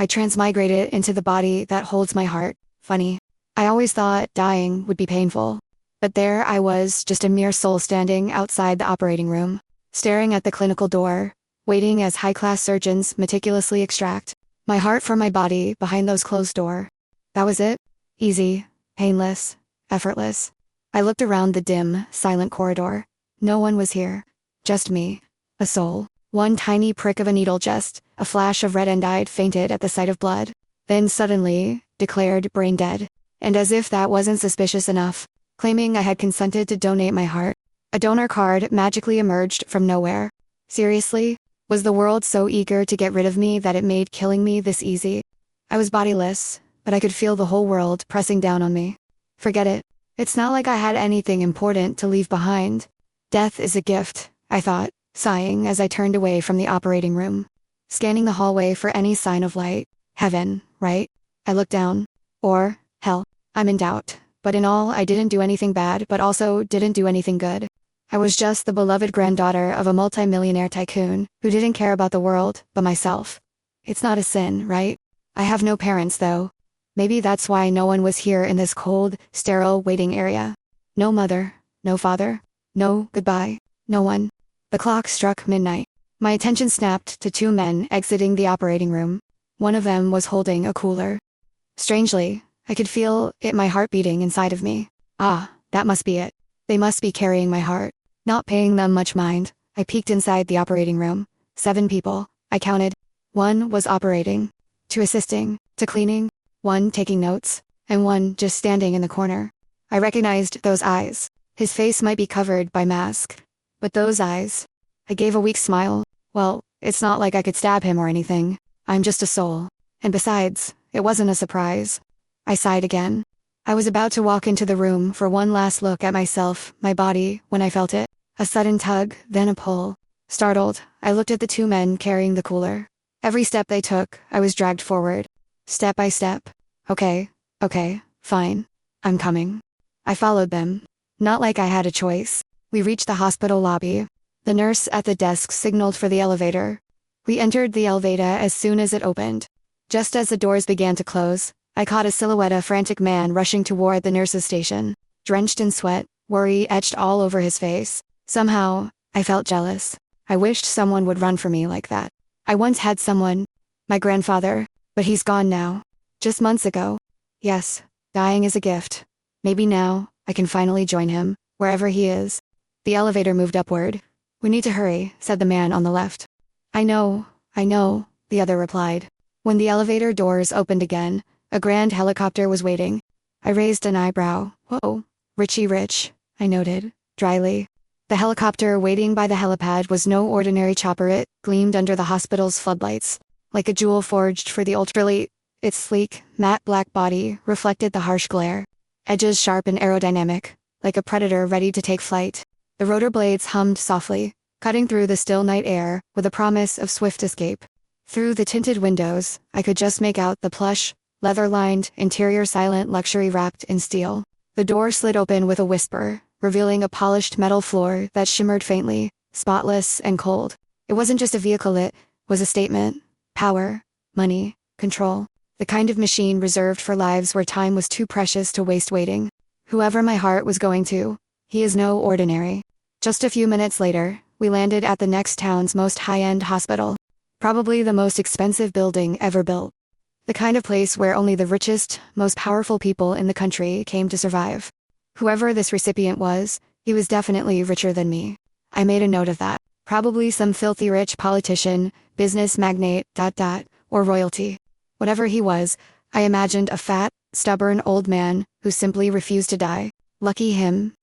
I transmigrated into the body that holds my heart. Funny. I always thought dying would be painful. But there I was, just a mere soul standing outside the operating room, staring at the clinical door, waiting as high-class surgeons meticulously extract my heart from my body behind those closed doors. That was it. Easy, painless, effortless. I looked around the dim, silent corridor. No one was here. Just me. A soul. One tiny prick of a needle, just a flash of red, and I'd fainted at the sight of blood. Then suddenly, declared brain dead. And as if that wasn't suspicious enough, claiming I had consented to donate my heart, a donor card magically emerged from nowhere. Seriously? Was the world so eager to get rid of me that it made killing me this easy? I was bodiless, but I could feel the whole world pressing down on me. Forget it. It's not like I had anything important to leave behind. Death is a gift, I thought, sighing as I turned away from the operating room, scanning the hallway for any sign of light. Heaven, right? I looked down. Or, hell, I'm in doubt. But in all, I didn't do anything bad, but also didn't do anything good. I was just the beloved granddaughter of a multimillionaire tycoon who didn't care about the world, but myself. It's not a sin, right? I have no parents, though. Maybe that's why no one was here in this cold, sterile waiting area. No mother, no father, no goodbye, no one. The clock struck midnight. My attention snapped to two men exiting the operating room. One of them was holding a cooler. Strangely, I could feel my heart beating inside of me. Ah, that must be it. They must be carrying my heart. Not paying them much mind, I peeked inside the operating room. 7 people, I counted. 1 was operating, 2 assisting, 2 cleaning, 1 taking notes, and 1 just standing in the corner. I recognized those eyes. His face might be covered by mask, but those eyes. I gave a weak smile. Well, it's not like I could stab him or anything. I'm just a soul. And besides, it wasn't a surprise. I sighed again. I was about to walk into the room for one last look at myself, my body, when I felt it. A sudden tug, then a pull. Startled, I looked at the 2 men carrying the cooler. Every step they took, I was dragged forward. Step by step. Okay, fine. I'm coming. I followed them. Not like I had a choice. We reached the hospital lobby. The nurse at the desk signaled for the elevator. We entered the elevator as soon as it opened. Just as the doors began to close, I caught a silhouette of a frantic man rushing toward the nurse's station. Drenched in sweat, worry etched all over his face. Somehow, I felt jealous. I wished someone would run for me like that. I once had someone, my grandfather, but he's gone now. Just months ago. Yes, dying is a gift. Maybe now, I can finally join him, wherever he is. The elevator moved upward. We need to hurry, said the man on the left. I know, the other replied. When the elevator doors opened again, a grand helicopter was waiting. I raised an eyebrow. Whoa, Richie Rich, I noted, dryly. The helicopter waiting by the helipad was no ordinary chopper. It gleamed under the hospital's floodlights, like a jewel forged for the ultralight. Its sleek, matte black body reflected the harsh glare. Edges sharp and aerodynamic, like a predator ready to take flight. The rotor blades hummed softly, cutting through the still night air with a promise of swift escape. Through the tinted windows, I could just make out the plush, leather-lined interior, silent luxury wrapped in steel. The door slid open with a whisper, revealing a polished metal floor that shimmered faintly, spotless and cold. It wasn't just a vehicle, it was a statement. Power, money, control. The kind of machine reserved for lives where time was too precious to waste waiting. Whoever my heart was going to, he is no ordinary. Just a few minutes later, we landed at the next town's most high-end hospital. Probably the most expensive building ever built. The kind of place where only the richest, most powerful people in the country came to survive. Whoever this recipient was, he was definitely richer than me. I made a note of that. Probably some filthy rich politician, business magnate, or royalty. Whatever he was, I imagined a fat, stubborn old man who simply refused to die. Lucky him.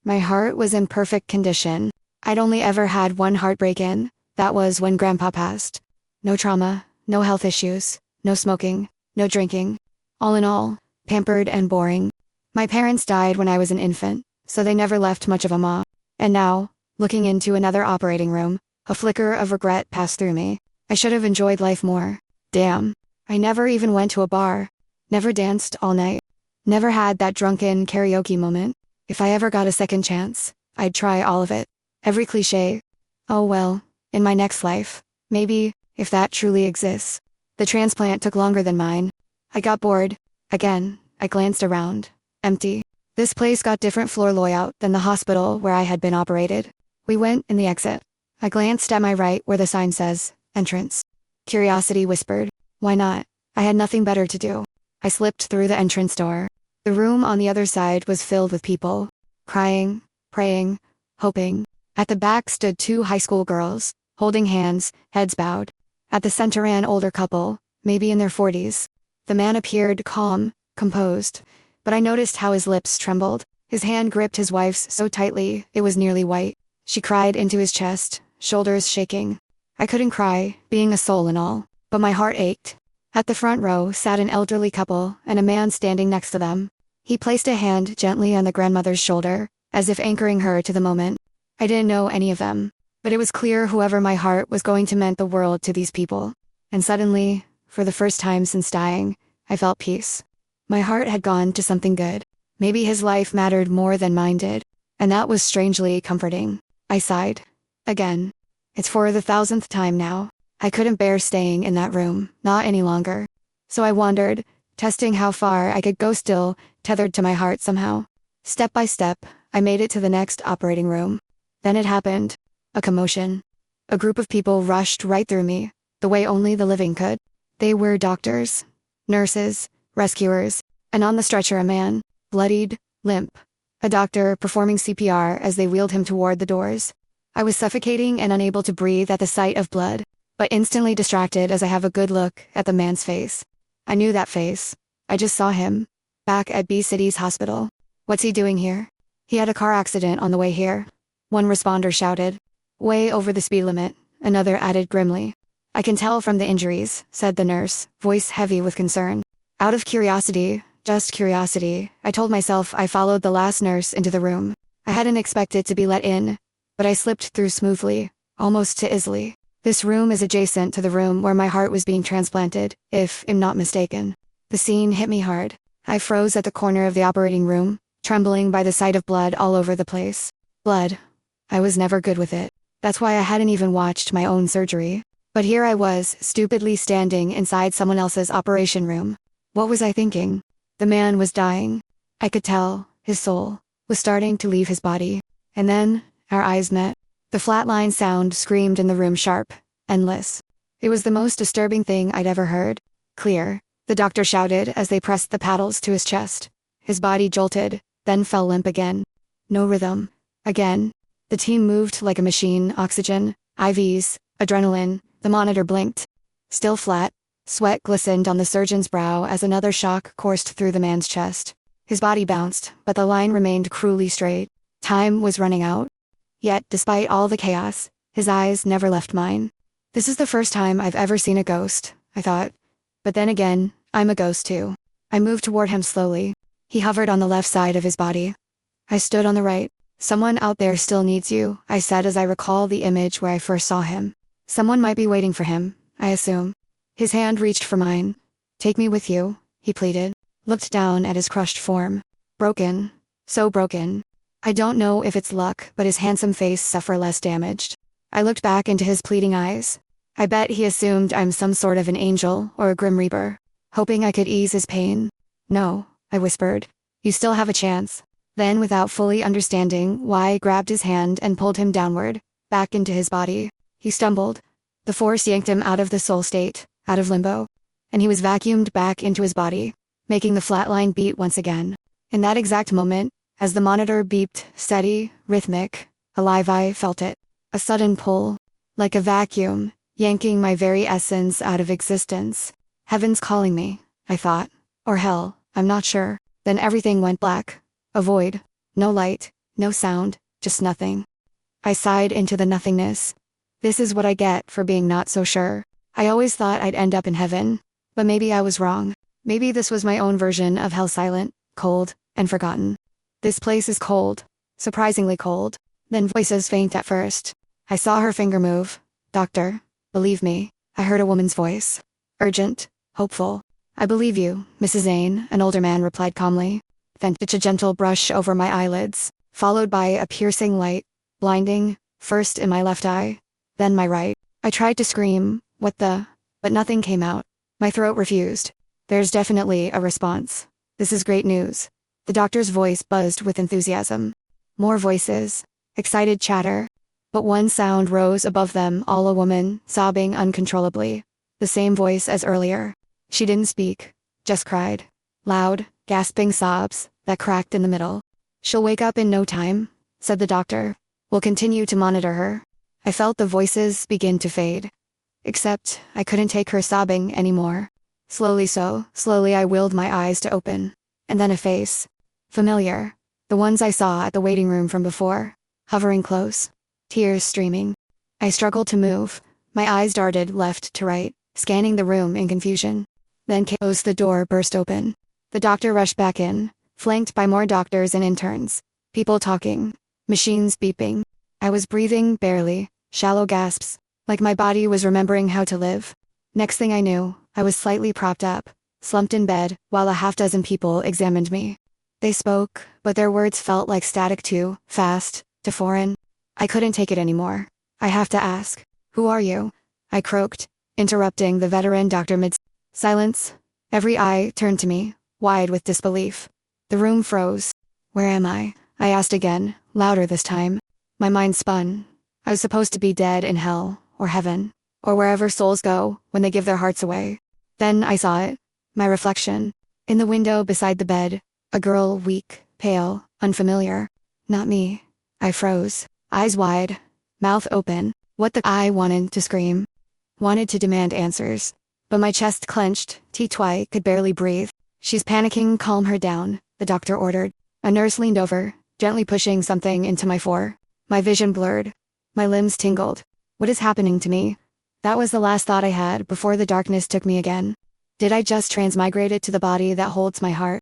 My heart was in perfect condition. I'd only ever had one heartbreak in. That was when Grandpa passed. No trauma, no health issues, no smoking, no drinking. All in all, pampered and boring. My parents died when I was an infant, so they never left much of a mark. And now, looking into another operating room, a flicker of regret passed through me. I should have enjoyed life more. Damn. I never even went to a bar. Never danced all night. Never had that drunken karaoke moment. If I ever got a second chance, I'd try all of it. Every cliché. Oh well, in my next life. Maybe, if that truly exists. The transplant took longer than mine. I got bored. Again, I glanced around. Empty. This place got different floor layout than the hospital where I had been operated. We went in the exit. I glanced at my right where the sign says, entrance. Curiosity whispered, why not? I had nothing better to do. I slipped through the entrance door. The room on the other side was filled with people. Crying, praying, hoping. At the back stood two high school girls, holding hands, heads bowed. At the center an older couple, maybe in their 40s. The man appeared calm, composed, but I noticed how his lips trembled. His hand gripped his wife's so tightly, it was nearly white. She cried into his chest, shoulders shaking. I couldn't cry, being a soul and all, but my heart ached. At the front row sat an elderly couple and a man standing next to them. He placed a hand gently on the grandmother's shoulder, as if anchoring her to the moment. I didn't know any of them, but it was clear whoever my heart was going to meant the world to these people. And suddenly, for the first time since dying, I felt peace. My heart had gone to something good. Maybe his life mattered more than mine did, and that was strangely comforting. I sighed. Again. It's for the 1000th time now. I couldn't bear staying in that room, not any longer. So I wandered, testing how far I could go still, tethered to my heart somehow. Step by step, I made it to the next operating room. Then it happened. A commotion. A group of people rushed right through me, the way only the living could. They were doctors, nurses, rescuers, and on the stretcher a man, bloodied, limp. A doctor performing CPR as they wheeled him toward the doors. I was suffocating and unable to breathe at the sight of blood, but instantly distracted as I have a good look at the man's face. I knew that face. I just saw him. Back at B City's hospital. What's he doing here? He had a car accident on the way here. One responder shouted. Way over the speed limit, another added grimly. I can tell from the injuries, said the nurse, voice heavy with concern. Out of curiosity, just curiosity, I told myself I followed the last nurse into the room. I hadn't expected to be let in, but I slipped through smoothly, almost too easily. This room is adjacent to the room where my heart was being transplanted, if I'm not mistaken. The scene hit me hard. I froze at the corner of the operating room, trembling by the sight of blood all over the place. Blood. I was never good with it. That's why I hadn't even watched my own surgery. But here I was, stupidly standing inside someone else's operation room. What was I thinking? The man was dying. I could tell, his soul was starting to leave his body. And then, our eyes met. The flatline sound screamed in the room sharp, endless. It was the most disturbing thing I'd ever heard. Clear, the doctor shouted as they pressed the paddles to his chest. His body jolted, then fell limp again. No rhythm. Again. The team moved like a machine, oxygen, IVs, adrenaline, the monitor blinked. Still flat, sweat glistened on the surgeon's brow as another shock coursed through the man's chest. His body bounced, but the line remained cruelly straight. Time was running out. Yet, despite all the chaos, his eyes never left mine. This is the first time I've ever seen a ghost, I thought. But then again, I'm a ghost too. I moved toward him slowly. He hovered on the left side of his body. I stood on the right. Someone out there still needs you, I said as I recall the image where I first saw him. Someone might be waiting for him, I assume. His hand reached for mine. Take me with you, he pleaded. Looked down at his crushed form. Broken. So broken. I don't know if it's luck, but his handsome face suffered less damaged. I looked back into his pleading eyes. I bet he assumed I'm some sort of an angel or a grim reaper, hoping I could ease his pain. No, I whispered. You still have a chance. Then, without fully understanding why, I grabbed his hand and pulled him downward, back into his body. He stumbled. The force yanked him out of the soul state, out of limbo. And he was vacuumed back into his body, making the flatline beat once again. In that exact moment, as the monitor beeped, steady, rhythmic, alive, I felt it. A sudden pull, like a vacuum, yanking my very essence out of existence. Heaven's calling me, I thought. Or hell, I'm not sure. Then everything went black. A void. No light, no sound, just nothing. I sighed into the nothingness. This is what I get for being not so sure. I always thought I'd end up in heaven. But maybe I was wrong. Maybe this was my own version of hell, silent, cold, and forgotten. This place is cold. Surprisingly cold. Then voices faint at first. I saw her finger move. Doctor, believe me. I heard a woman's voice. Urgent, hopeful. I believe you, Mrs. Zane, an older man replied calmly. Then a gentle brush over my eyelids, followed by a piercing light, blinding, first in my left eye, then my right. I tried to scream, what the, but nothing came out. My throat refused. There's definitely a response. This is great news. The doctor's voice buzzed with enthusiasm. More voices. Excited chatter. But one sound rose above them, all a woman, sobbing uncontrollably. The same voice as earlier. She didn't speak, just cried. Loud, gasping sobs that cracked in the middle. She'll wake up in no time, said the doctor. We'll continue to monitor her. I felt the voices begin to fade. Except I couldn't take her sobbing anymore. Slowly I willed my eyes to open. And then a face. Familiar. The ones I saw at the waiting room from before. Hovering close. Tears streaming. I struggled to move. My eyes darted left to right, scanning the room in confusion. Then the door burst open. The doctor rushed back in, flanked by more doctors and interns. People talking. Machines beeping. I was breathing barely, shallow gasps, like my body was remembering how to live. Next thing I knew, I was slightly propped up, slumped in bed, while a half-dozen people examined me. They spoke, but their words felt like static too fast, too foreign. I couldn't take it anymore. I have to ask. Who are you? I croaked, interrupting the veteran doctor mid-silence. Every eye turned to me, wide with disbelief. The room froze. Where am I? I asked again, louder this time. My mind spun. I was supposed to be dead in hell, or heaven, or wherever souls go when they give their hearts away. Then I saw it. My reflection. In the window beside the bed. A girl, weak, pale, unfamiliar. Not me. I froze. Eyes wide. Mouth open. I wanted to scream. Wanted to demand answers. But my chest clenched. T-Twi could barely breathe. She's panicking, calm her down, the doctor ordered. A nurse leaned over, gently pushing something into my fore. My vision blurred. My limbs tingled. What is happening to me? That was the last thought I had before the darkness took me again. Did I just transmigrate it to the body that holds my heart?